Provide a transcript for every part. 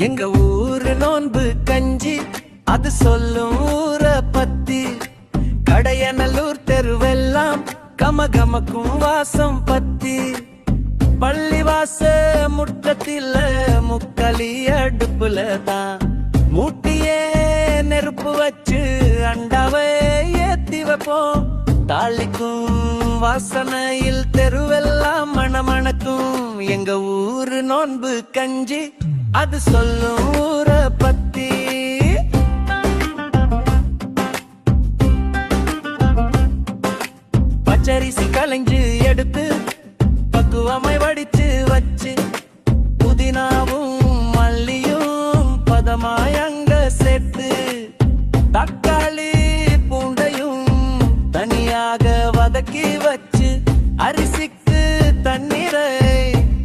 எங்க ஊரு நோன்பு கஞ்சி அது சொல்லும் ஊர பத்தி. கடையநல்லூர் தெருவெல்லாம் கமகமக்கும் வாசம் பத்தி. பள்ளிவாச முற்றத்தில முக்களி அடுப்புல தான் மூட்டியே நெருப்பு வச்சு அண்டாவை ஏத்தி வைப்போம். தாளிக்கும் வாசனையில் தெருவெல்லாம் மணமணக்கும். எங்க ஊரு நோன்பு கஞ்சி அது சொல்லும் ஊர பத்தி. பச்சரிசி களைஞ்சு எடுத்து பக்குவமை வடிச்சு வச்சு புதினாவும் மல்லியும் பதமாய் அங்க சேர்த்து தக்காளி பூண்டையும் தனியாக வதக்கி வச்சு அரிசிக்கு தண்ணீரை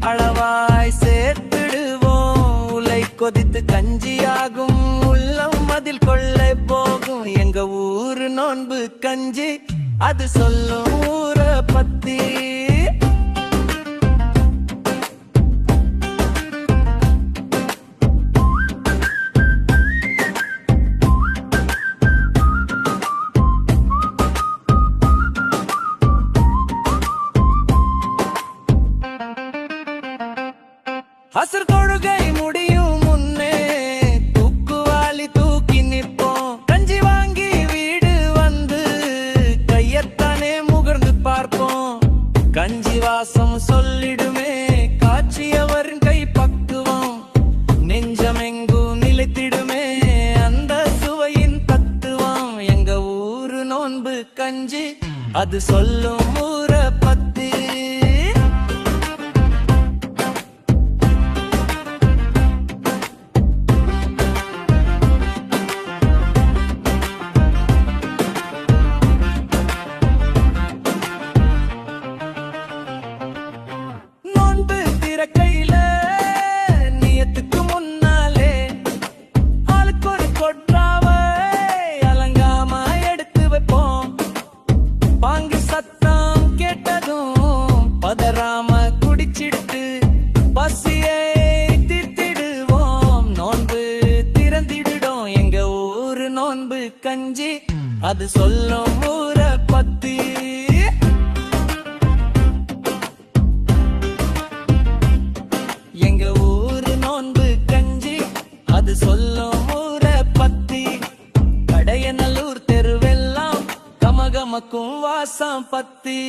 அளவாய் சேர்த்துடுவோம். உலை கொதித்து கஞ்சியாகும் உள்ளம் அதில் கொள்ளை போகும். எங்க ஊரு நோன்பு கஞ்சி அது சொல்லும் ஊர பத்தி. அசர் தொழுகை முடியும் முன்னே தூக்குவாளி தூக்கி நிற்போம். கஞ்சி வாங்கி வீடு வந்து கையத்தானே முகர்ந்து பார்ப்போம். கஞ்சி வாசம் சொல்லிடுமே காட்சியவரின் கை பக்குவம். நெஞ்சமெங்கும் நிலைத்திடுமே அந்த சுவையின் தத்துவம். எங்க ஊரு நோன்பு கஞ்சி அது சொல்லும் ஊர பத்தி. கையில நியத்துக்கு முன்னாலே ஆளுக்கு ஒரு கொட்ராவை அலங்காம எடுத்து வைப்போம். பாங்கு சத்தம் கேட்டதும் பதறாம குடிச்சிட்டு பசியை தீர்த்திடுவோம். நோன்பு திறந்திடுடும். எங்க ஊரு நோன்பு கஞ்சி அது சொல்லும் ஊர பத்தி. எங்க ஊரு நோன்பு கஞ்சி அது சொல்லும் ஊர பத்தி. கடையநல்லூர் தெருவெல்லாம் கமகமக்கும் வாசம் பத்தி.